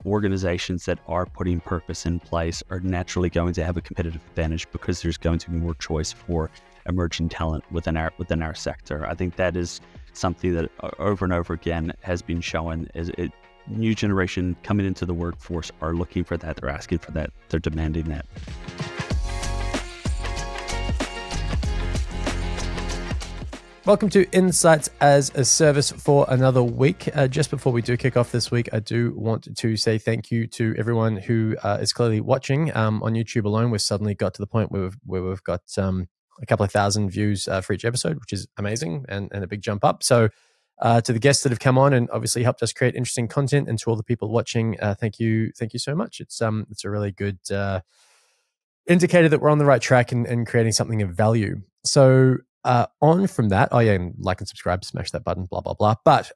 organizations that are putting purpose in place are naturally going to have a competitive advantage because there's going to be more choice for emerging talent within our sector. I think that is something that over and over again has been shown. New generation coming into the workforce are looking for that. They're asking for that. They're demanding that. Welcome to Insights as a Service for another week. Just before we do kick off this week, I do want to say thank you to everyone who is clearly watching on YouTube alone. We've suddenly got to the point where we've got a couple of thousand views for each episode, which is amazing and a big jump up. So to the guests that have come on and obviously helped us create interesting content, and to all the people watching, thank you so much. It's a really good indicator that we're on the right track and creating something of value. So on from that, and like and subscribe, smash that button, blah, blah, blah. But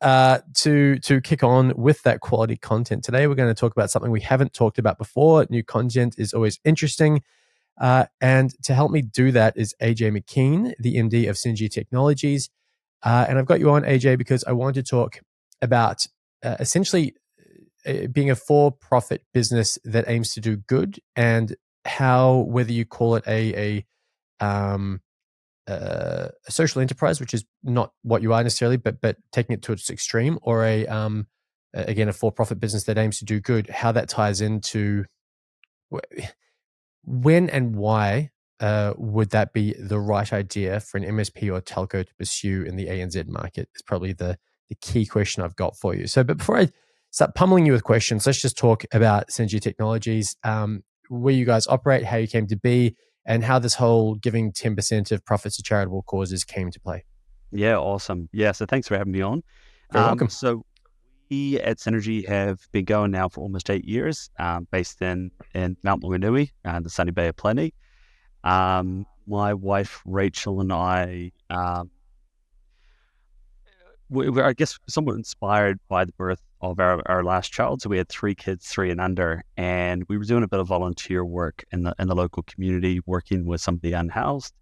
to kick on with that quality content, today we're going to talk about something we haven't talked about before. New content is always interesting. And to help me do that is AJ McKean, the MD of Synergy Technologies. And I've got you on, AJ, because I want to talk about essentially being a for-profit business that aims to do good, and how, whether you call it a social enterprise, which is not what you are necessarily, but taking it to its extreme, or again, a for-profit business that aims to do good, how that ties into when and why would that be the right idea for an MSP or telco to pursue in the ANZ market is probably the key question I've got for you. So, but before I start pummeling you with questions, let's just talk about Synergy Technologies, where you guys operate, how you came to be, and how this whole giving 10% of profits to charitable causes came to play. Yeah, awesome. Yeah, so thanks for having me on. Very welcome. So we at Synergy have been going now for almost 8 years, based in Mount Maunganui, the sunny Bay of Plenty. My wife, Rachel, and I, we were, I guess, somewhat inspired by the birth of our last child. So we had 3 kids, 3 and under, and we were doing a bit of volunteer work in the local community, working with some of the unhoused.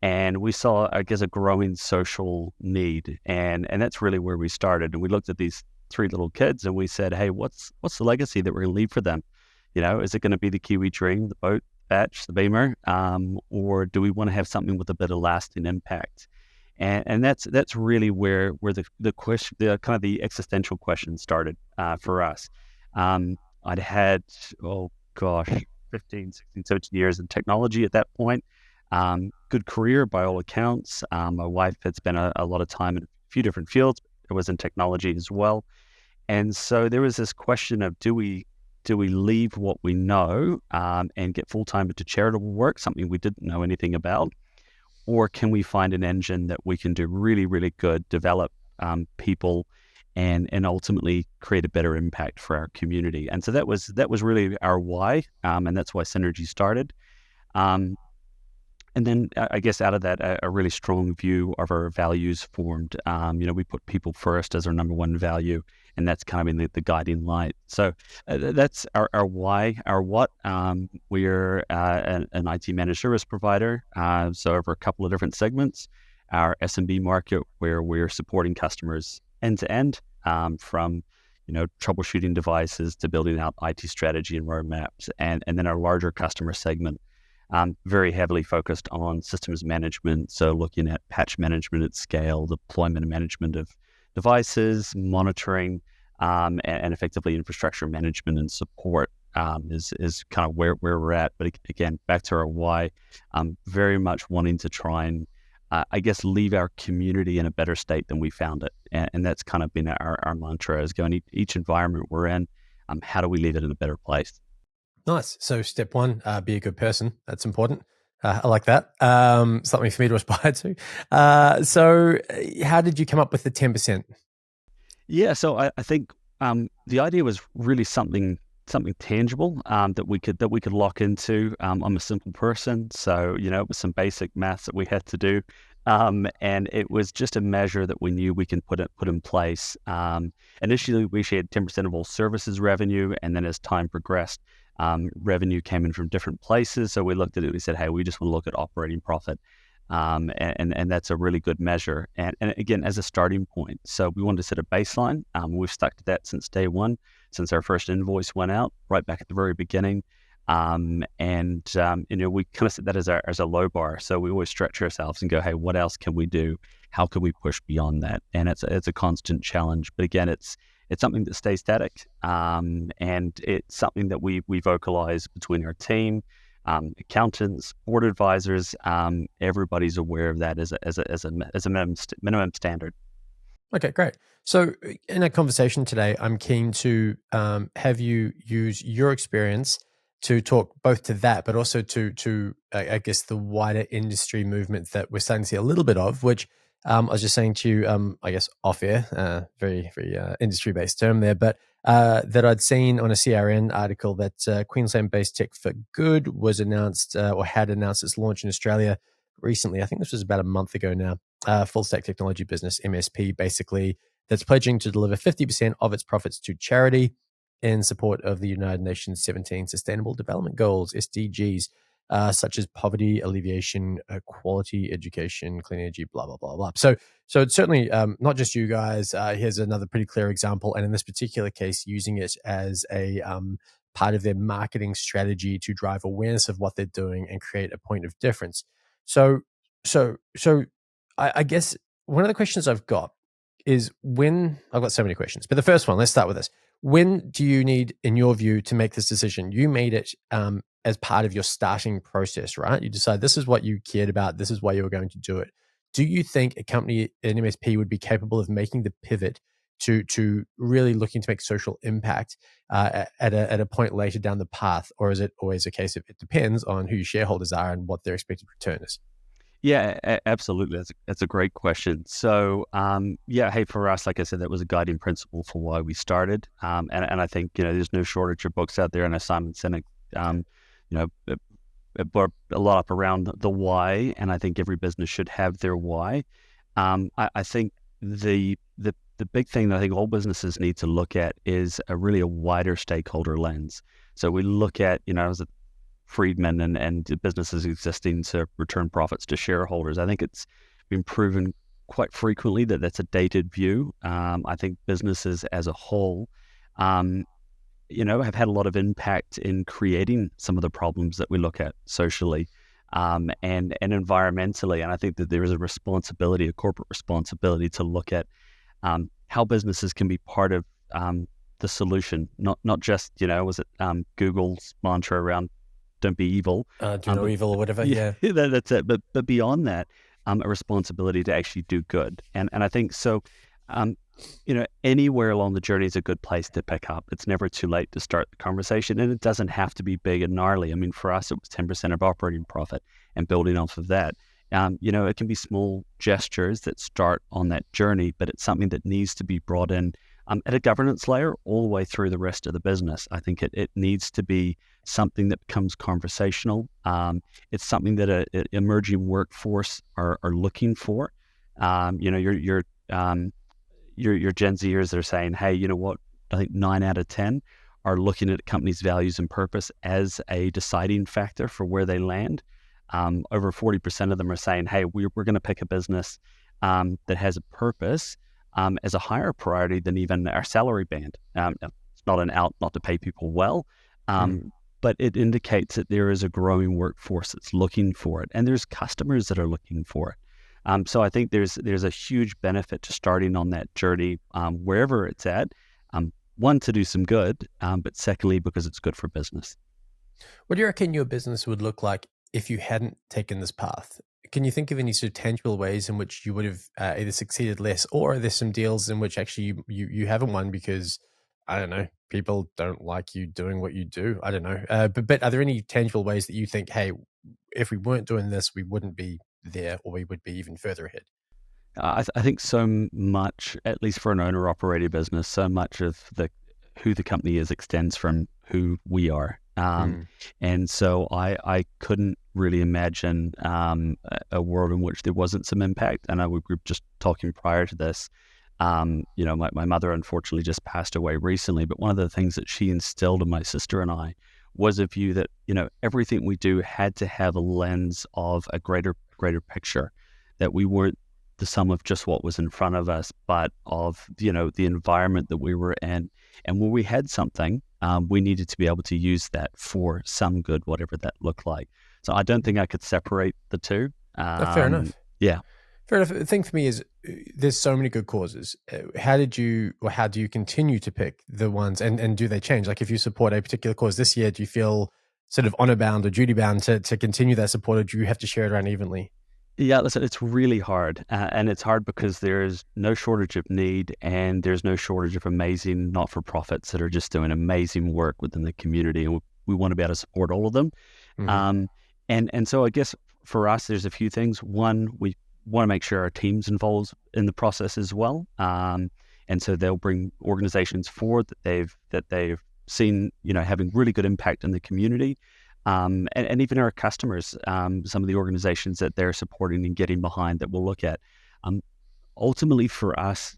And we saw, I guess, a growing social need, and that's really where we started. And we looked at these 3 little kids, and we said, "Hey, what's the legacy that we're going to leave for them? You know, is it going to be the Kiwi Dream, the boat, Batch, the Beamer, or do we want to have something with a bit of lasting impact?" And that's really where the question, the kind of the existential question started for us. I'd had 15, 16, 17 years in technology at that point. Good career by all accounts. My wife had spent a lot of time in a few different fields. It was in technology as well. And so there was this question of, do we leave what we know and get full-time into charitable work, something we didn't know anything about? Or can we find an engine that we can do really, really good, develop people, and ultimately create a better impact for our community? And so that was really our why, and that's why Synergy started. And then I guess out of that, a really strong view of our values formed. We put people first as our number one value, and that's kind of been the guiding light. So that's our why. Our what. We're an IT managed service provider, so over a couple of different segments. Our SMB market, where we're supporting customers end to end, from troubleshooting devices to building out IT strategy and roadmaps, and then our larger customer segment, very heavily focused on systems management. So looking at patch management at scale, deployment and management of devices, monitoring, and effectively infrastructure management and support is kind of where we're at. But again, back to our why, very much wanting to try and, I guess, leave our community in a better state than we found it. And that's kind of been our mantra, is going each environment we're in, how do we leave it in a better place? Nice. So step 1, be a good person. That's important. I like that. Something for me to aspire to. So how did you come up with the 10%? Yeah, so I think the idea was really something tangible that we could lock into. I'm a simple person, so it was some basic maths that we had to do, and it was just a measure that we knew we can put in place. Initially, we shared 10% of all services revenue, and then as time progressed, revenue came in from different places. So we looked at it. We said, "Hey, we just want to look at operating profit." And that's a really good measure. And again, as a starting point, so we wanted to set a baseline. We've stuck to that since day one, since our first invoice went out, right back at the very beginning. We kind of set that as a low bar. So we always stretch ourselves and go, hey, what else can we do? How can we push beyond that? And it's a constant challenge. But again, it's something that stays static, and it's something that we vocalize between our team, accountants, board advisors. Everybody's aware of that as a minimum standard. Okay, great. So in a conversation today, I'm keen to have you use your experience to talk both to that, but also to I guess the wider industry movement that we're starting to see a little bit of, which I was just saying to you, I guess off air, very industry based term there, but that I'd seen on a CRN article that Queensland-based Tech for Good was announced or had announced its launch in Australia recently. I think this was about a month ago now. Full stack technology business, MSP, basically, that's pledging to deliver 50% of its profits to charity in support of the United Nations 17 Sustainable Development Goals, SDGs, such as poverty alleviation, quality education, clean energy, blah, blah, blah, blah. So it's certainly not just you guys. Here's another pretty clear example. And in this particular case, using it as a part of their marketing strategy to drive awareness of what they're doing and create a point of difference. So I guess one of the questions I've got is I've got so many questions, but the first one, let's start with this. When do you need, in your view, to make this decision? You made it as part of your starting process, right? You decide this is what you cared about. This is why you were going to do it. Do you think a company, an MSP, would be capable of making the pivot to really looking to make social impact at a point later down the path? Or is it always a case of it depends on who your shareholders are and what their expected return is? Yeah, absolutely. That's a great question. So, hey, for us, like I said, that was a guiding principle for why we started. And I think, there's no shortage of books out there. And as Simon Sinek, it brought a lot up around the why. And I think every business should have their why. I think the big thing that I think all businesses need to look at is a wider stakeholder lens. So we look at, as a Friedman and businesses existing to return profits to shareholders. I think it's been proven quite frequently that that's a dated view. I think businesses as a whole, have had a lot of impact in creating some of the problems that we look at socially and environmentally. And I think that there is a corporate responsibility to look at how businesses can be part of the solution, not just, was it Google's mantra around don't be evil. Do no evil or whatever. Yeah. That's it. But beyond that, a responsibility to actually do good. And I think so, anywhere along the journey is a good place to pick up. It's never too late to start the conversation, and it doesn't have to be big and gnarly. I mean, for us, it was 10% of operating profit and building off of that. It can be small gestures that start on that journey, but it's something that needs to be brought in at a governance layer all the way through the rest of the business. I think it needs to be something that becomes conversational. It's something that an emerging workforce are looking for. Your Gen Zers are saying, hey, you know what? I think 9 out of 10 are looking at companies' values and purpose as a deciding factor for where they land. Over 40% of them are saying, hey, we're going to pick a business that has a purpose as a higher priority than even our salary band. It's not an out not to pay people well, but it indicates that there is a growing workforce that's looking for it, and there's customers that are looking for it. So I think there's a huge benefit to starting on that journey wherever it's at. One, to do some good, but secondly, because it's good for business. What do you reckon your business would look like if you hadn't taken this path? Can you think of any sort of tangible ways in which you would have either succeeded less, or are there some deals in which actually you haven't won because, I don't know, people don't like you doing what you do? I don't know. But are there any tangible ways that you think, hey, if we weren't doing this, we wouldn't be there, or we would be even further ahead? I think so much, at least for an owner-operated business, so much of who the company is extends from who we are. And so I couldn't really imagine a world in which there wasn't some impact. And we were just talking prior to this. My mother unfortunately just passed away recently, but one of the things that she instilled in my sister and I was a view that everything we do had to have a lens of a greater greater picture, that we weren't the sum of just what was in front of us, but of, the environment that we were in. And when we had something, we needed to be able to use that for some good, whatever that looked like. So I don't think I could separate the two. Fair enough. Yeah. Fair enough. The thing for me is there's so many good causes. How do you continue to pick the ones, and do they change? Like if you support a particular cause this year, do you feel sort of honor bound or duty bound to continue that support, or do you have to share it around evenly? Yeah, listen, it's really hard. And it's hard because there's no shortage of need, and there's no shortage of amazing not-for-profits that are just doing amazing work within the community. And we want to be able to support all of them. Mm-hmm. And so I guess for us, there's a few things. One, we want to make sure our team's involved in the process as well. And so they'll bring organizations forward that they've seen, having really good impact in the community. And even our customers, some of the organizations that they're supporting and getting behind that we'll look at. Ultimately for us,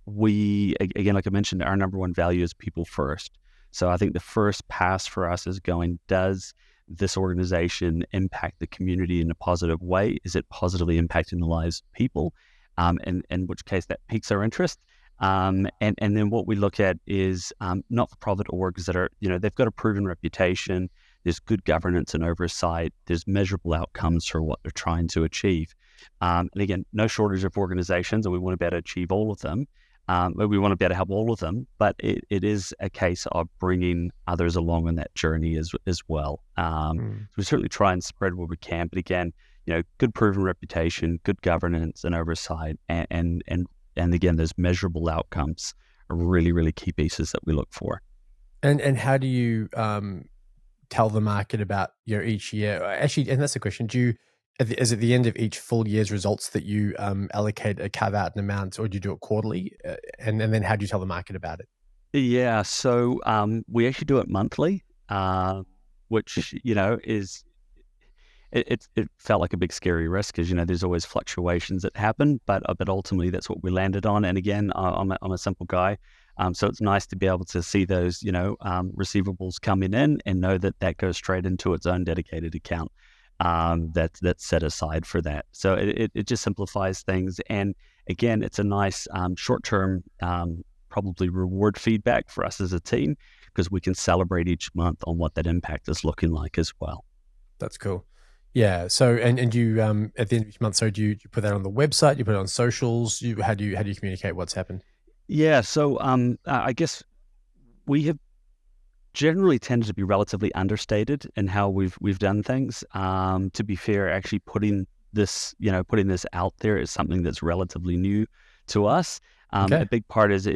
again, like I mentioned, our number one value is people first. So I think the first pass for us is going, does this organization impact the community in a positive way? Is it positively impacting the lives of people? And in which case that piques our interest. And then what we look at is not-for-profit orgs that are, they've got a proven reputation. There's good governance and oversight. There's measurable outcomes for what they're trying to achieve. And again, no shortage of organizations, and we want to be able to achieve all of them. But we want to be able to help all of them. But it is a case of bringing others along on that journey as well. So we certainly try and spread where we can. But again, good proven reputation, good governance and oversight, and again, those measurable outcomes are really, really key pieces that we look for. And how do you tell the market about each year? Actually, and that's the question. Do you, is it the end of each full year's results that you allocate a carve out an amount, or do you do it quarterly? And then how do you tell the market about it? Yeah, so we actually do it monthly, which is it felt like a big scary risk because there's always fluctuations that happen, but ultimately that's what we landed on. And again, I'm a simple guy. So it's nice to be able to see those, receivables coming in and know that goes straight into its own dedicated account that's set aside for that. So it just simplifies things. And again, it's a nice short-term, probably reward feedback for us as a team, because we can celebrate each month on what that impact is looking like as well. That's cool. Yeah. So, and you, at the end of each month, so do you put that on the website? You put it on socials? How do you communicate what's happened? Yeah. So, I guess we have generally tended to be relatively understated in how we've done things. To be fair, actually putting this out there is something that's relatively new to us. Okay. A big part is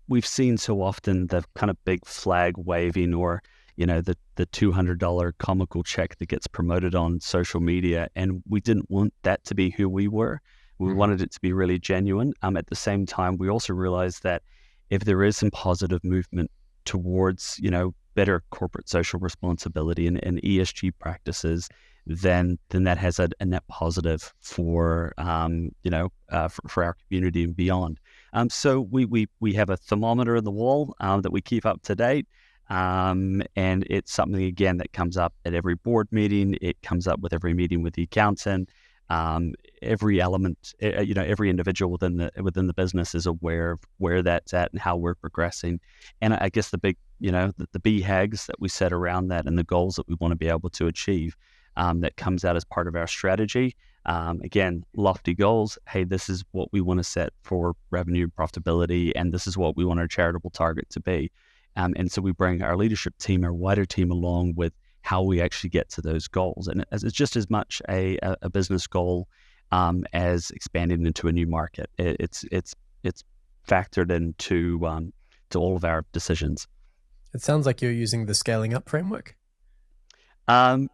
we've seen so often the kind of big flag waving, or the $200 comical check that gets promoted on social media, and we didn't want that to be who we were. We wanted it to be really genuine. At the same time, we also realized that if there is some positive movement towards better corporate social responsibility and ESG practices, then that has a net positive for for our community and beyond. So we have a thermometer in the wall that we keep up to date. And it's something, again, that comes up at every board meeting. It comes up with every meeting with the accountant. Every element, every individual within the business is aware of where that's at and how we're progressing. And I guess the big, the BHAGs that we set around that and the goals that we want to be able to achieve, that comes out as part of our strategy. Again, lofty goals. Hey, this is what we want to set for revenue and profitability, and this is what we want our charitable target to be. And so we bring our leadership team, our wider team, along with how we actually get to those goals. And it's just as much a business goal as expanding into a new market. It's factored into to all of our decisions. It sounds like you're using the scaling up framework. No,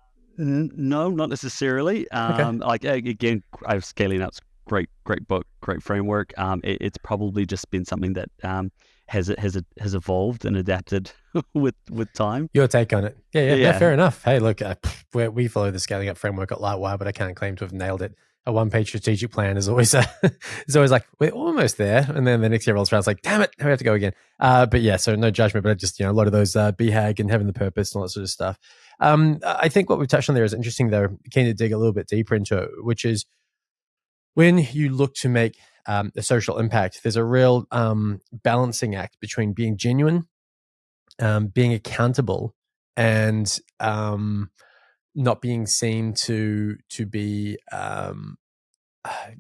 not necessarily. Okay. Like, again, Scaling Up's great book, great framework. It's probably just been something that has evolved and adapted with time. Your take on it? Yeah, fair enough. Hey, look, we follow the scaling up framework at Lightwire, but I can't claim to have nailed it. a one-page strategic plan is always it's always like we're almost there, and then the next year rolls around, it's like, damn it, we have to go again. But yeah, so no judgment, but just a lot of those BHAG and having the purpose and all that sort of stuff. I think what we've touched on there is interesting, though. Keen to dig a little bit deeper into it, which is when you look to make a social impact, there's a real balancing act between being genuine, being accountable, and not being seen to be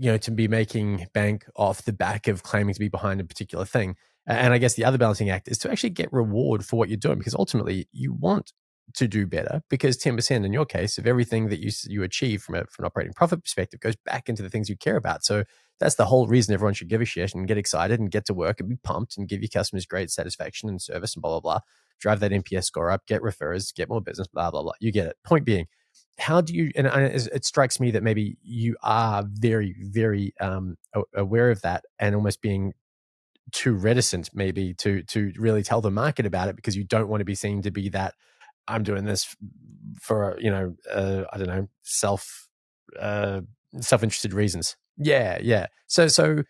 to be making bank off the back of claiming to be behind a particular thing. And I guess the other balancing act is to actually get reward for what you're doing, because ultimately you want to do better, because 10% in your case of everything that you achieve from an operating profit perspective goes back into the things you care about. So that's the whole reason everyone should give a shit and get excited and get to work and be pumped and give your customers great satisfaction and service and blah, blah, blah. Drive that NPS score up, get referrers, get more business, blah, blah, blah. You get it. Point being, how do you, and it strikes me that maybe you are very, very aware of that, and almost being too reticent maybe to really tell the market about it, because you don't want to be seen to be that I'm doing this for, I don't know, self-interested reasons. Yeah. So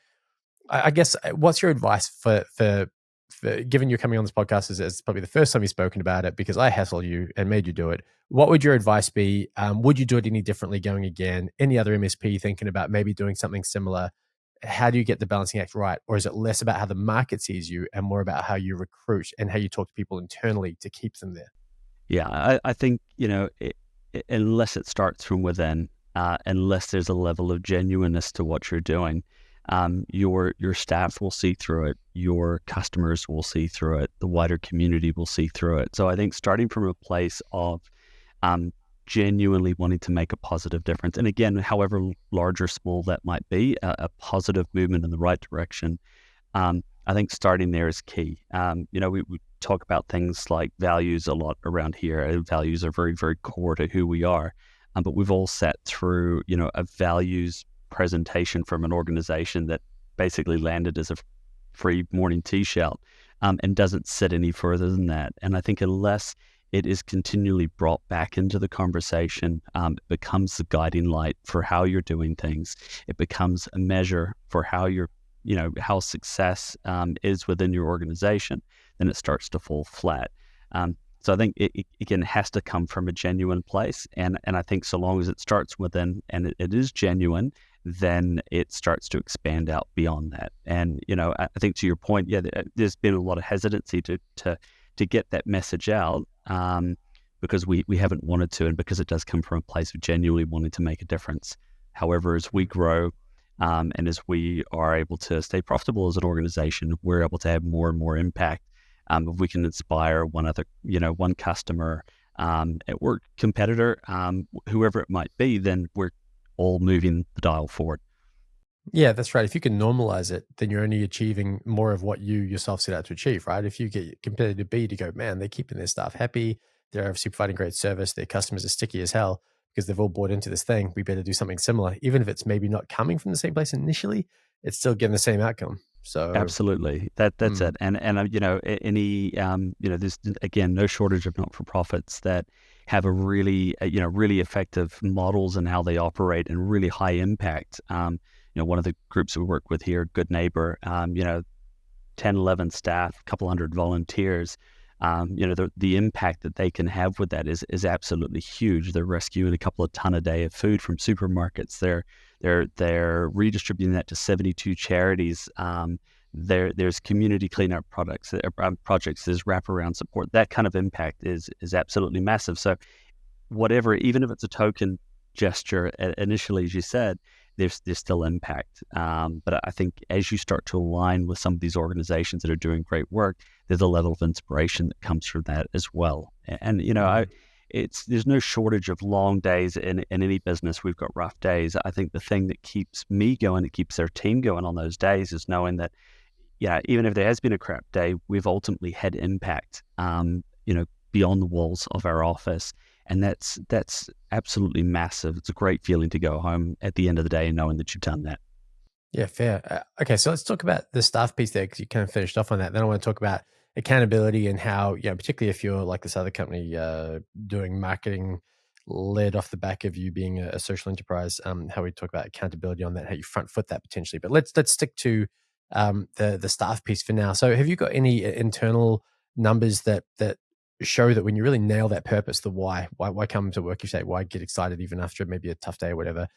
I guess what's your advice for given you're coming on this podcast as probably the first time you've spoken about it, because I hassled you and made you do it. What would your advice be? Would you do it any differently going again? Any other MSP thinking about maybe doing something similar? How do you get the balancing act right? Or is it less about how the market sees you and more about how you recruit and how you talk to people internally to keep them there? Yeah, I think, unless it starts from within, unless there's a level of genuineness to what you're doing, your staff will see through it, your customers will see through it, the wider community will see through it. So I think starting from a place of genuinely wanting to make a positive difference, and again, however large or small that might be, a positive movement in the right direction, I think starting there is key. We talk about things like values a lot around here. Values are very, very core to who we are, but we've all sat through, a values presentation from an organization that basically landed as a free morning tea shout, and doesn't sit any further than that. And I think unless it is continually brought back into the conversation, it becomes the guiding light for how you're doing things. It becomes a measure for how how success is within your organization. Then it starts to fall flat. So I think it again has to come from a genuine place, and I think so long as it starts within and it is genuine, then it starts to expand out beyond that. And I think to your point, there's been a lot of hesitancy to get that message out, because we haven't wanted to, and because it does come from a place of genuinely wanting to make a difference. However, as we grow, and as we are able to stay profitable as an organization, we're able to have more and more impact. If we can inspire one customer at work, competitor, whoever it might be, then we're all moving the dial forward. Yeah, that's right. If you can normalize it, then you're only achieving more of what you yourself set out to achieve, right? If you get competitor B to go, man, they're keeping their staff happy, they're obviously providing great service, their customers are sticky as hell because they've all bought into this thing, we better do something similar. Even if it's maybe not coming from the same place initially, it's still getting the same outcome. So absolutely, that's it. And there's again no shortage of not-for-profits that have a really really effective models and how they operate and really high impact. One of the groups we work with here, Good Neighbor, 10, 11 staff, a couple hundred volunteers. The impact that they can have with that is absolutely huge. They're rescuing a couple of ton a day of food from supermarkets. They're redistributing that to 72 charities. There's community cleanup projects. There's wraparound support. That kind of impact is absolutely massive. So whatever, even if it's a token gesture initially, as you said, there's still impact. But I think as you start to align with some of these organizations that are doing great work, there's a level of inspiration that comes from that as well. And there's no shortage of long days in any business. We've got rough days. I think the thing that keeps me going, that keeps their team going on those days, is knowing that, even if there has been a crap day, we've ultimately had impact, beyond the walls of our office. And that's absolutely massive. It's a great feeling to go home at the end of the day knowing that you've done that. Yeah, fair. Okay, so let's talk about the staff piece there, because you kind of finished off on that. Then I want to talk about accountability and how, particularly if you're like this other company doing marketing led off the back of you being a social enterprise, how we talk about accountability on that, how you front foot that potentially. But let's stick to the staff piece for now. So have you got any internal numbers that show that when you really nail that purpose, the why come to work, you say, why get excited even after maybe a tough day or whatever,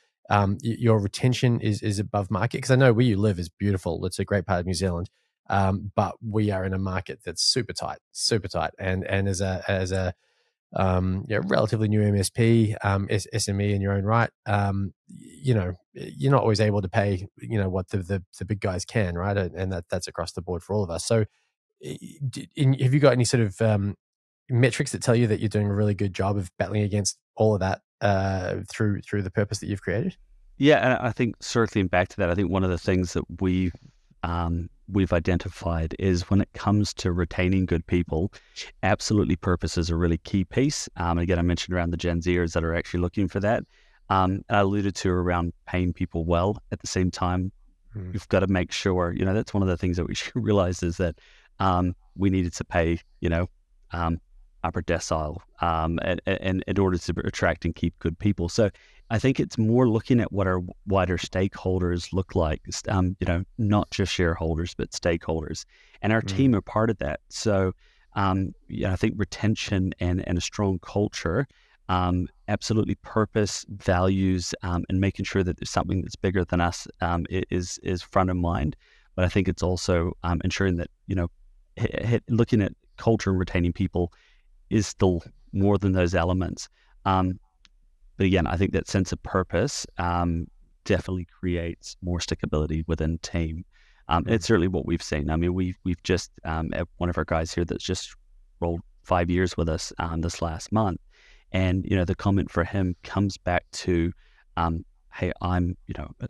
your retention is above market? Because I know where you live is beautiful. It's a great part of New Zealand. But we are in a market that's super tight. And as a relatively new MSP, SME in your own right, you're not always able to pay, what the big guys can, right? And that's across the board for all of us. So have you got any sort of metrics that tell you that you're doing a really good job of battling against all of that through the purpose that you've created? Yeah, and I think circling back to that, I think one of the things that we've identified is when it comes to retaining good people, absolutely purpose is a really key piece. Again, I mentioned around the Gen Zers that are actually looking for that. And I alluded to around paying people well. At the same time, we've got to make sure, that's one of the things that we should realize is that we needed to pay, upper decile and in order to attract and keep good people. So I think it's more looking at what our wider stakeholders look like, not just shareholders, but stakeholders. And our team are part of that. So I think retention and a strong culture, absolutely purpose, values, and making sure that there's something that's bigger than us is front of mind. But I think it's also ensuring that, looking at culture and retaining people is still more than those elements. But again, I think that sense of purpose definitely creates more stickability within team. It's certainly what we've seen. I mean, we've just one of our guys here that's just rolled 5 years with us this last month, and the comment for him comes back to, hey, I'm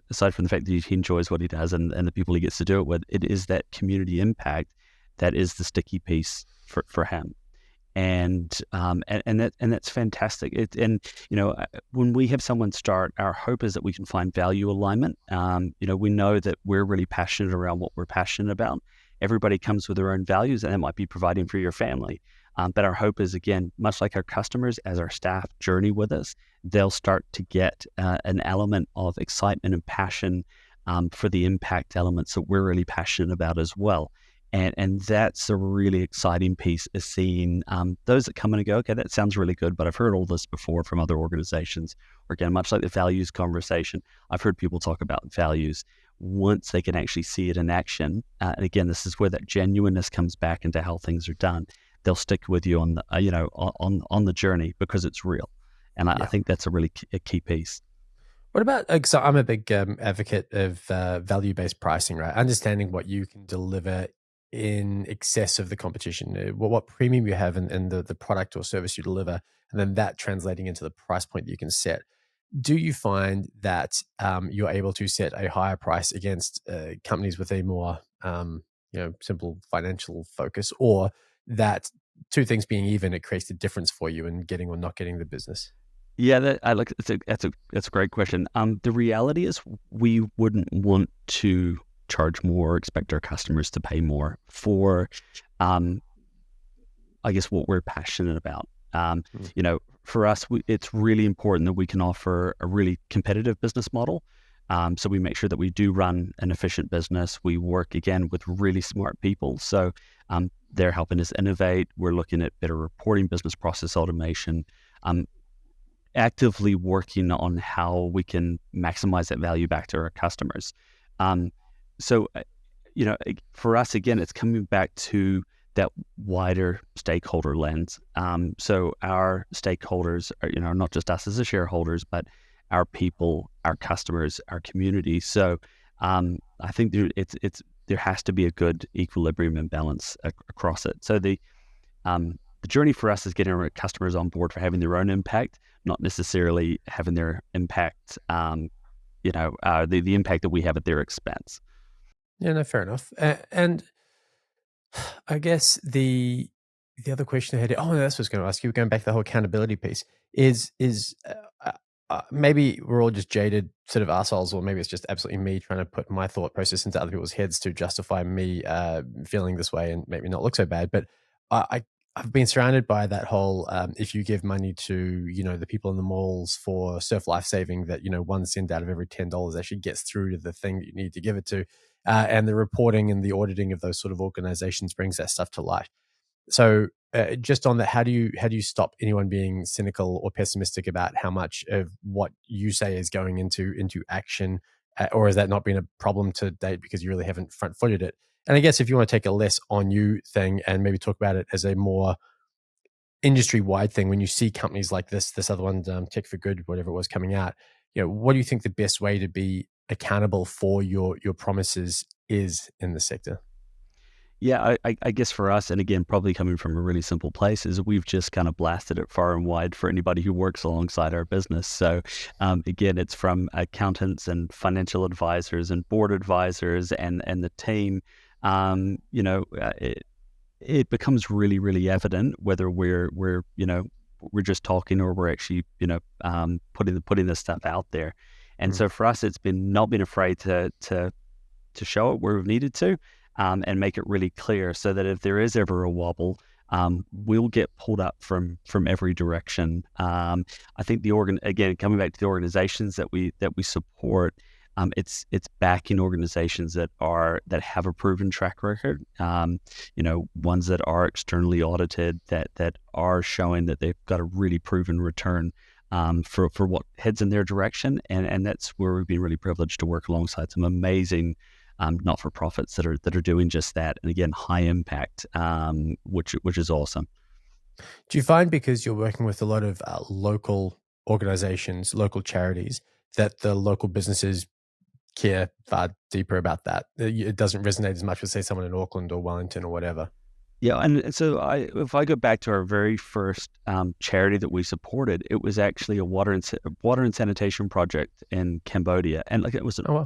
aside from the fact that he enjoys what he does and the people he gets to do it with, it is that community impact that is the sticky piece for him. And that's fantastic. When we have someone start, our hope is that we can find value alignment. We know that we're really passionate around what we're passionate about. Everybody comes with their own values, and that might be providing for your family. But our hope is, again, much like our customers, as our staff journey with us, they'll start to get an element of excitement and passion for the impact elements that we're really passionate about as well. And that's a really exciting piece, is seeing those that come in and go, okay, that sounds really good, but I've heard all this before from other organizations. Or again, much like the values conversation, I've heard people talk about values. Once they can actually see it in action, and again, this is where that genuineness comes back into how things are done. They'll stick with you on the on the journey because it's real, and I think that's a really key piece. What about, so I'm a big advocate of value-based pricing, right? Understanding what you can deliver in excess of the competition, what premium you have in the product or service you deliver, and then that translating into the price point that you can set. Do you find that you're able to set a higher price against companies with a more simple financial focus, or that two things being even, it creates a difference for you in getting or not getting the business? Yeah, that's a great question. The reality is we wouldn't want to charge more or expect our customers to pay more for, I guess, what we're passionate about. For us, it's really important that we can offer a really competitive business model. So we make sure that we do run an efficient business. We work, again, with really smart people. So they're helping us innovate. We're looking at better reporting, business process automation, actively working on how we can maximize that value back to our customers. So for us, again, it's coming back to that wider stakeholder lens. So our stakeholders are, not just us as the shareholders, but our people, our customers, our community. So I think there has to be a good equilibrium and balance across it. So the journey for us is getting our customers on board for having their own impact, not necessarily having their impact, the impact that we have at their expense. Yeah, no, fair enough. And I guess the other question I had, oh, that's what I was going to ask you, going back to the whole accountability piece, is maybe we're all just jaded sort of assholes, or maybe it's just absolutely me trying to put my thought process into other people's heads to justify me feeling this way and make me not look so bad. But I I've been surrounded by that whole if you give money to the people in the malls for surf life saving, that 1 cent out of every $10 actually gets through to the thing that you need to give it to, and the reporting and the auditing of those sort of organizations brings that stuff to light. So just on that, how do you stop anyone being cynical or pessimistic about how much of what you say is going into action, or has that not been a problem to date because you really haven't front footed it? And I guess if you want to take a less on you thing and maybe talk about it as a more industry wide thing, when you see companies like this other one, Tech for Good, whatever it was coming out, what do you think the best way to be accountable for your promises is in the sector? Yeah, I guess for us, and again, probably coming from a really simple place, is we've just kind of blasted it far and wide for anybody who works alongside our business. So, again, it's from accountants and financial advisors and board advisors and the team. It becomes really, really evident whether we're just talking or we're actually putting this stuff out there. And Mm. so for us, it's been not being afraid to show it where we've needed to, and make it really clear so that if there is ever a wobble, we'll get pulled up from every direction. I think again, coming back to the organizations that we support, it's backing organizations that have a proven track record. Ones that are externally audited, that are showing that they've got a really proven return, for what heads in their direction, and that's where we've been really privileged to work alongside some amazing not-for-profits that are doing just that, and again, high impact, which is awesome. Do you find, because you're working with a lot of local organizations, local charities, that the local businesses care far deeper about that? It doesn't resonate as much with, say, someone in Auckland or Wellington or whatever. Yeah, and so if I go back to our very first charity that we supported, it was actually a water and sanitation project in Cambodia, and like it was an Oh, well.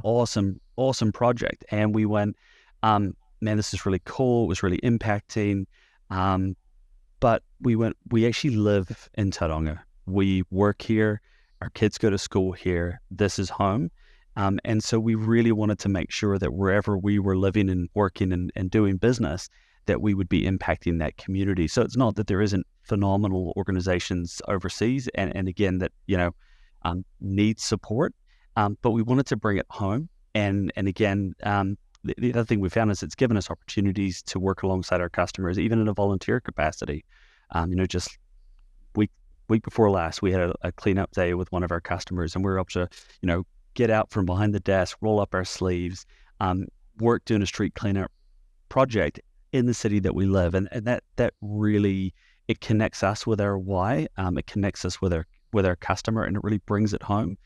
awesome project, and we went, man, this is really cool. It was really impacting, but we actually live in Tauranga. We work here. Our kids go to school here. This is home. And so we really wanted to make sure that wherever we were living and working and doing business, that we would be impacting that community. So it's not that there isn't phenomenal organizations overseas, and again, that need support, but we wanted to bring it home. And again, the other thing we found is it's given us opportunities to work alongside our customers, even in a volunteer capacity. Just week before last, we had a cleanup day with one of our customers, and we were able to, get out from behind the desk, roll up our sleeves, work doing a street cleanup project in the city that we live, and that really, it connects us with our why. It connects us with our customer, and it really brings it home.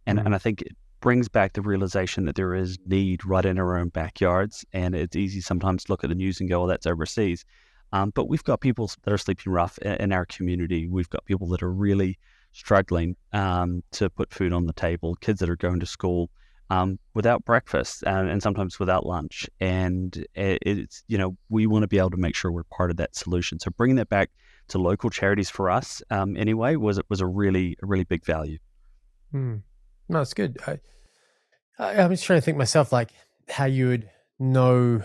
And Mm. I think it brings back the realization that there is need right in our own backyards, and it's easy sometimes to look at the news and go, "Oh, that's overseas." But we've got people that are sleeping rough in our community. We've got people that are really struggling to put food on the table, kids that are going to school without breakfast, and sometimes without lunch. And it's, we want to be able to make sure we're part of that solution. So bringing that back to local charities for us, anyway, was a really big value. Mm. No, it's good. I'm just trying to think myself, like how you would know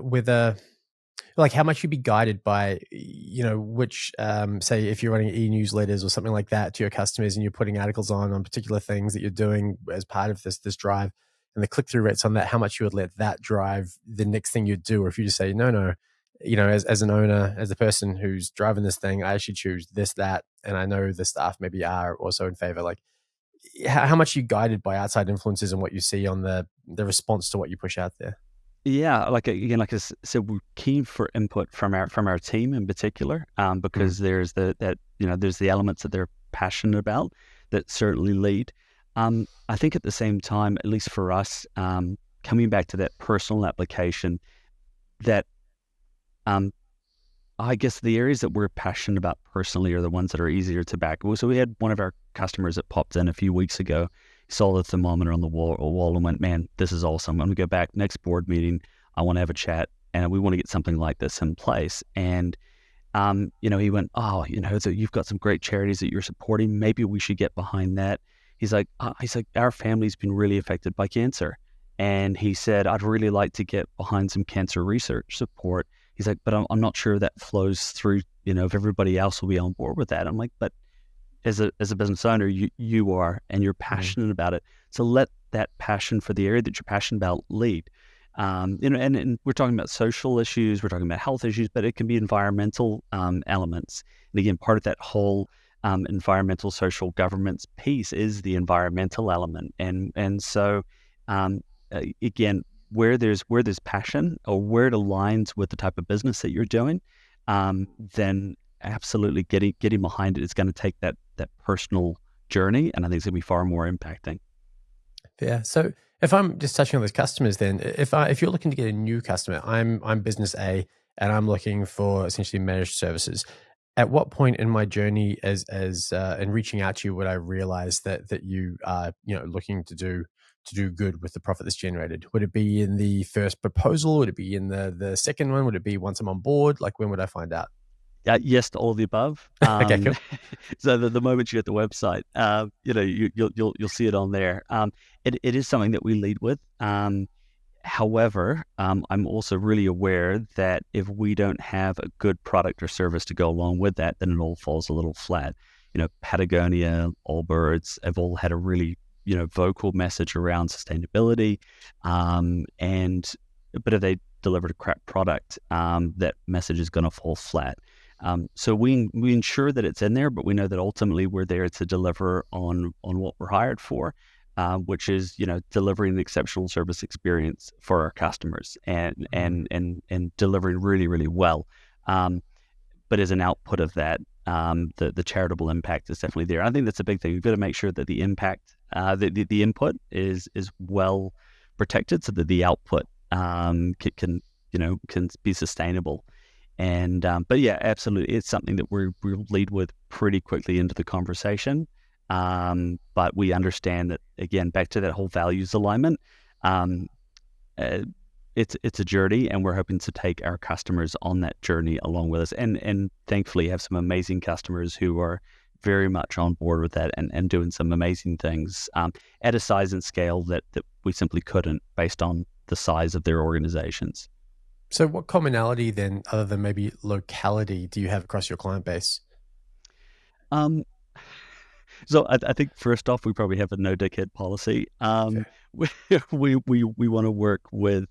whether, like how much you'd be guided by, which, say if you're running e-newsletters or something like that to your customers and you're putting articles on particular things that you're doing as part of this drive, and the click-through rates on that, how much you would let that drive the next thing you do, or if you just say, no, as an owner, as the person who's driving this thing, I actually choose this, that, and I know the staff maybe are also in favor. Like how much are you guided by outside influences and what you see on the response to what you push out there? Yeah, like again, like I said, we're keen for input from our team in particular, Mm. because there's there's the elements that they're passionate about that certainly lead. I think at the same time, at least for us, coming back to that personal application, that um, I guess the areas that we're passionate about personally are the ones that are easier to back. So we had one of our customers that popped in a few weeks ago, saw the thermometer on the wall and went, "Man, this is awesome. I'm going to go back next board meeting. I want to have a chat, and we want to get something like this in place." And he went, "Oh, so you've got some great charities that you're supporting. Maybe we should get behind that." He's like, "Our family's been really affected by cancer." And he said, "I'd really like to get behind some cancer research support. He's like, but I'm not sure that flows through, if everybody else will be on board with that. I'm like, but as a business owner, you are, and you're Mm. passionate about it. So let that passion for the area that you're passionate about lead. And we're talking about social issues, we're talking about health issues, but it can be environmental elements. And again, part of that whole environmental, social governance piece is the environmental element. And so again, where there's passion, or where it aligns with the type of business that you're doing, then absolutely getting behind it is going to take that personal journey, and I think it's going to be far more impacting. Yeah. So if I'm just touching on those customers, then if you're looking to get a new customer, I'm business A, and I'm looking for essentially managed services. At what point in my journey as in reaching out to you would I realize that you are looking to do good with the profit that's generated? Would it be in the first proposal? Would it be in the second one? Would it be once I'm on board? Like, when would I find out? Yes to all of the above. Okay, cool. So the moment you get the website, you'll see it on there. It is something that we lead with. However, I'm also really aware that if we don't have a good product or service to go along with that, then it all falls a little flat. Patagonia, Allbirds have all had a really, vocal message around sustainability. And but if they delivered a crap product, that message is going to fall flat. So we ensure that it's in there, but we know that ultimately we're there to deliver on what we're hired for, which is delivering an exceptional service experience for our customers, and Mm. and delivering really, really well. But as an output of that, the charitable impact is definitely there. I think that's a big thing. We've got to make sure that the impact, the input is well protected, so that the output can be sustainable. And but yeah, absolutely, it's something that we'll lead with pretty quickly into the conversation. But we understand that, again, back to that whole values alignment. Um, uh, it's a journey, and we're hoping to take our customers on that journey along with us, and thankfully have some amazing customers who are very much on board with that, and doing some amazing things at a size and scale that we simply couldn't, based on the size of their organizations. So what commonality then, other than maybe locality, do you have across your client base? Um, So I think first off, we probably have a no dickhead policy. Fair. We we want to work with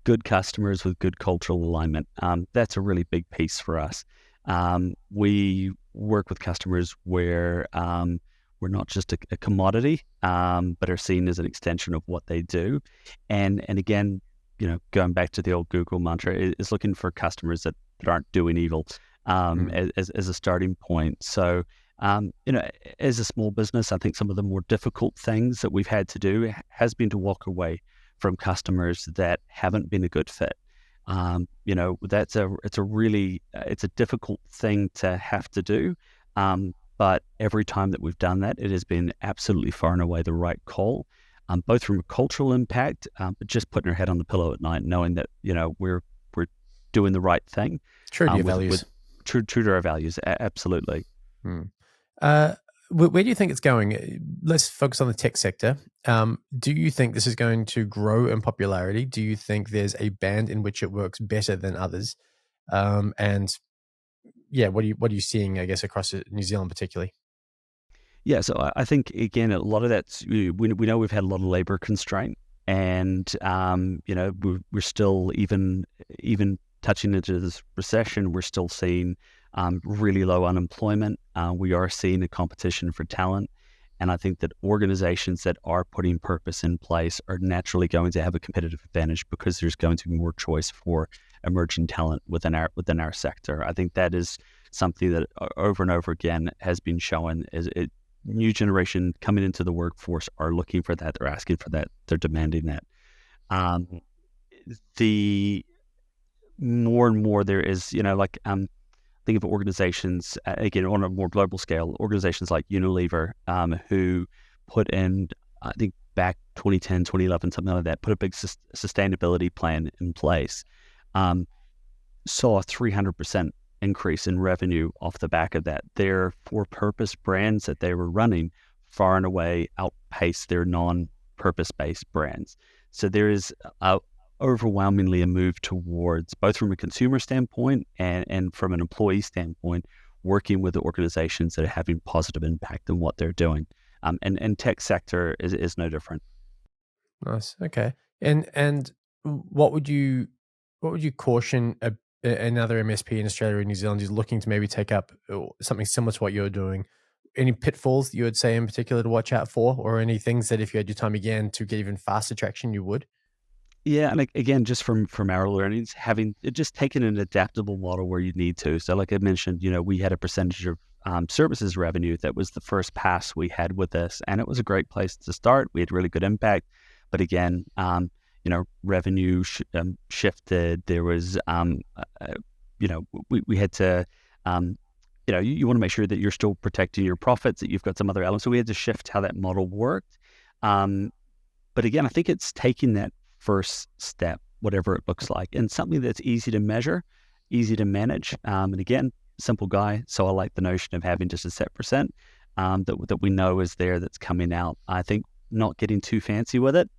good customers with good cultural alignment. That's a really big piece for us. We work with customers where we're not just a commodity, but are seen as an extension of what they do. And again, going back to the old Google mantra, is looking for customers that aren't doing evil, Mm. as a starting point. So as a small business, I think some of the more difficult things that we've had to do has been to walk away from customers that haven't been a good fit. It's a difficult thing to have to do. But every time that we've done that, it has been absolutely far and away the right call, both from a cultural impact, but just putting our head on the pillow at night, knowing that we're doing the right thing, True to your with values. true to our values. Absolutely. Mm. Uh, where do you think it's going? Let's focus on the tech sector. Do you think this is going to grow in popularity? Do you think there's a band in which it works better than others? And yeah, what are you seeing, I guess, across New Zealand particularly? Yeah, so I think, again, a lot of that's, we know we've had a lot of labor constraint, and we're still, even touching into this recession, we're still seeing really low unemployment. We are seeing a competition for talent, and I think that organizations that are putting purpose in place are naturally going to have a competitive advantage, because there's going to be more choice for emerging talent within our sector. I think that is something that over and over again has been shown. Is it New generation coming into the workforce are looking for that. They're asking for that. They're demanding that. Um, the more and more there is, think of organizations, again, on a more global scale, organizations like Unilever, who put in, I think back 2010, 2011, something like that, put a big sustainability plan in place, um, saw a 300% increase in revenue off the back of that. Their for-purpose brands that they were running far and away outpaced their non-purpose-based brands. So there is overwhelmingly a move towards, both from a consumer standpoint and from an employee standpoint, working with the organizations that are having positive impact in what they're doing. And tech sector is no different. Nice. Okay. And what would you caution another MSP in Australia or New Zealand who's looking to maybe take up something similar to what you're doing? Any pitfalls that you would say in particular to watch out for, or any things that if you had your time again to get even faster traction, you would? Yeah, and again, just from our learnings, having just taken an adaptable model where you need to. So, like I mentioned, we had a percentage of services revenue that was the first pass we had with this, and it was a great place to start. We had really good impact, but again, revenue shifted. There was, we had to. You want to make sure that you're still protecting your profits, that you've got some other elements. So we had to shift how that model worked. Um, but again, I think it's taking that first step, whatever it looks like, and something that's easy to measure, easy to manage. And again, simple guy. So I like the notion of having just a set percent that we know is there, that's coming out. I think not getting too fancy with it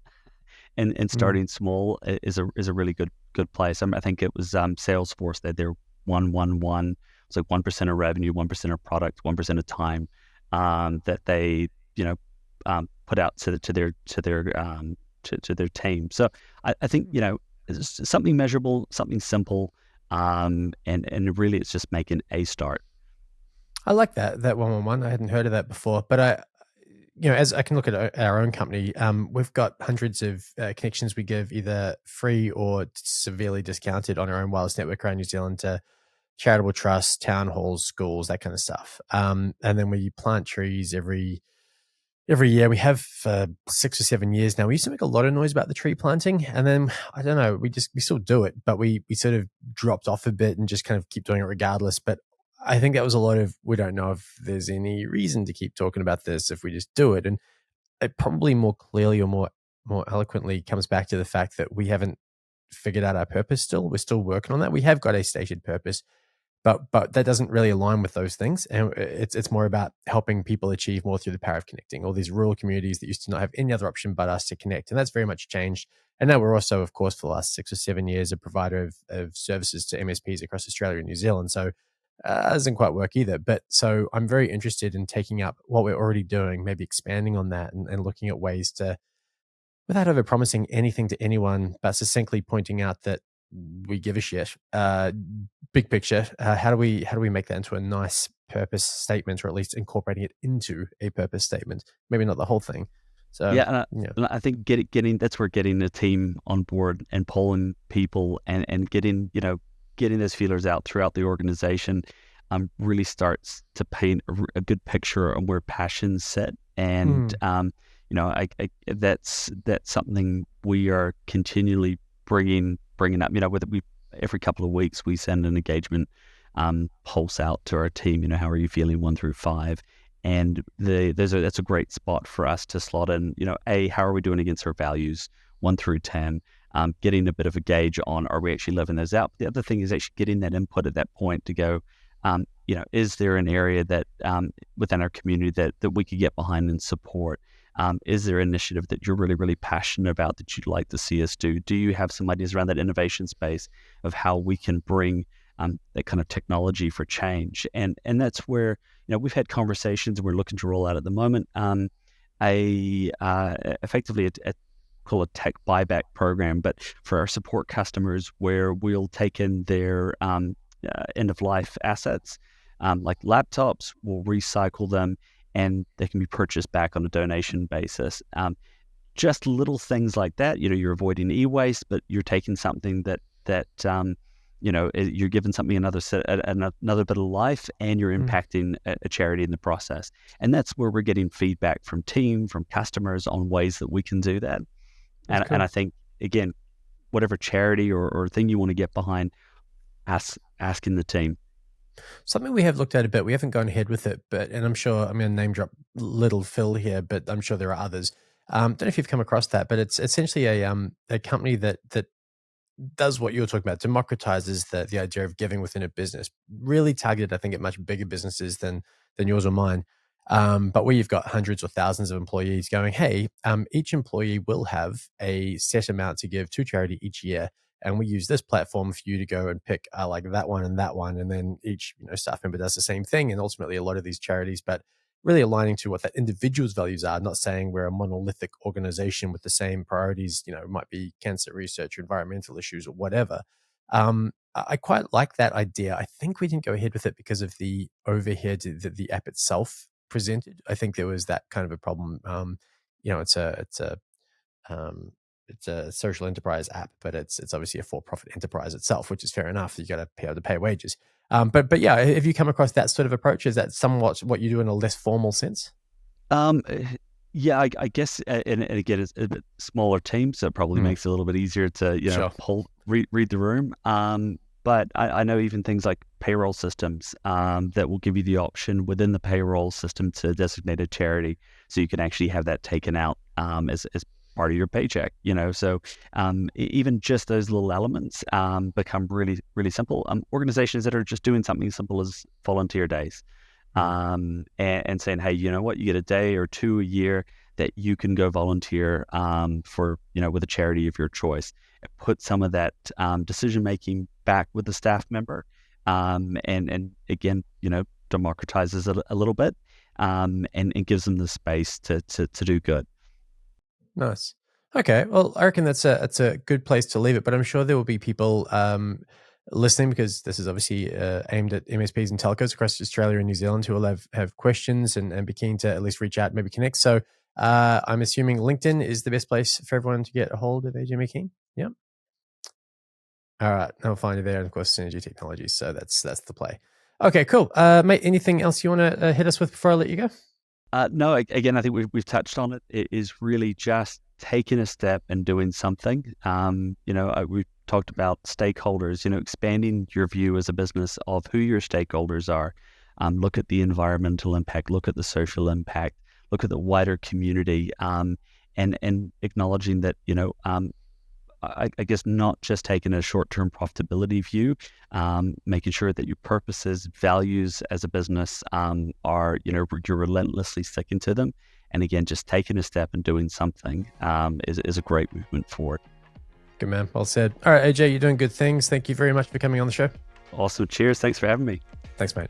and Mm. starting small is a really good place. I think it was Salesforce that they're 1-1-1. It's like 1% of revenue, 1% of product, 1% of time that they put out to their team. So I think it's something measurable, something simple, and really it's just making a start. I like that 111. I hadn't heard of that before, but as I can look at our own company, we've got hundreds of connections we give either free or severely discounted on our own wireless network around New Zealand to charitable trusts, town halls, schools, that kind of stuff. And then we plant trees every year. We have for 6 or 7 years now. We used to make a lot of noise about the tree planting, and then I don't know, we still do it, but we sort of dropped off a bit and just kind of keep doing it regardless. But I think that was a lot of, we don't know if there's any reason to keep talking about this if we just do it. And it probably more clearly or more eloquently comes back to the fact that we haven't figured out our purpose still. We're still working on that. We have got a stated purpose, but that doesn't really align with those things, and it's more about helping people achieve more through the power of connecting. All these rural communities that used to not have any other option but us to connect, and that's very much changed. And now we're also, of course, for the last 6 or 7 years, a provider of services to MSPs across Australia and New Zealand. So that doesn't quite work either. But so I'm very interested in taking up what we're already doing, maybe expanding on that, and looking at ways to, without ever promising anything to anyone, but succinctly pointing out that we give a shit. Big picture, how do we make that into a nice purpose statement, or at least incorporating it into a purpose statement? Maybe not the whole thing. So Yeah, and yeah. I think getting that's where getting the team on board and pulling people and getting those feelers out throughout the organization really starts to paint a good picture on where passions sit. And Mm, that's something we are continually bringing up. With we every couple of weeks we send an engagement pulse out to our team. How are you feeling, 1 through 5? And that's a great spot for us to slot in. How are we doing against our values, 1 through 10? Getting a bit of a gauge on, are we actually living those out? The other thing is actually getting that input at that point to go, is there an area that within our community that we could get behind and support? Is there an initiative that you're really, really passionate about that you'd like to see us do? Do you have some ideas around that innovation space of how we can bring that kind of technology for change? And that's where we've had conversations, and we're looking to roll out at the moment effectively a call a tech buyback program, but for our support customers, where we'll take in their end of life assets, like laptops, we'll recycle them, and they can be purchased back on a donation basis. Just little things like that. You're avoiding e-waste, but you're taking something that you're giving something another bit of life, and you're mm, impacting a charity in the process. And that's where we're getting feedback from team, from customers on ways that we can do that. that's And I cool. think, again, whatever charity or thing you want to get behind, asking the team. Something we have looked at a bit. We haven't gone ahead with it, but and I'm sure I'm going to name drop Little Phil here, but I'm sure there are others. Don't know if you've come across that, but it's essentially a company that does what you're talking about, democratizes the idea of giving within a business, really targeted, I think, at much bigger businesses than yours or mine. But where you've got hundreds or thousands of employees going, hey, each employee will have a set amount to give to charity each year. And we use this platform for you to go and pick like that one. And then each staff member does the same thing. And ultimately a lot of these charities, but really aligning to what that individual's values are, not saying we're a monolithic organization with the same priorities, it might be cancer research or environmental issues or whatever. I quite like that idea. I think we didn't go ahead with it because of the overhead that the app itself presented. I think there was that kind of a problem. It's a social enterprise app, but it's obviously a for-profit enterprise itself, which is fair enough. You got to be able to pay wages. But yeah, have you come across that sort of approach? Is that somewhat what you do in a less formal sense? Yeah, I guess, and again, it's a bit smaller team, so it probably makes it a little bit easier to Sure. read the room. But I know even things like payroll systems that will give you the option within the payroll system to designate a charity, so you can actually have that taken out as part of your paycheck. So even just those little elements become really, really simple. Organizations that are just doing something as simple as volunteer days. And saying, hey, you know what, you get a day or two a year that you can go volunteer for, with a charity of your choice. Put some of that decision making back with the staff member, and again, democratizes it a little bit, and gives them the space to do good. Nice. Okay. Well, I reckon that's a good place to leave it. But I'm sure there will be people listening, because this is obviously aimed at MSPs and telcos across Australia and New Zealand, who will have questions and be keen to at least reach out and maybe connect. So I'm assuming LinkedIn is the best place for everyone to get a hold of AJ McKean. Yeah. All right. I'll find you there. And of course, Synergy Technologies. So that's the play. Okay, cool. Mate, anything else you want to hit us with before I let you go? No, again, I think we've touched on it. It is really just taking a step and doing something. We've talked about stakeholders, expanding your view as a business of who your stakeholders are. Look at the environmental impact, look at the social impact, look at the wider community, and acknowledging that, I guess not just taking a short-term profitability view, making sure that your purposes, values as a business are, you're relentlessly sticking to them. And again, just taking a step and doing something is a great movement forward. Good man. Well said. All right, AJ, you're doing good things. Thank you very much for coming on the show. Also, cheers. Thanks for having me. Thanks, mate.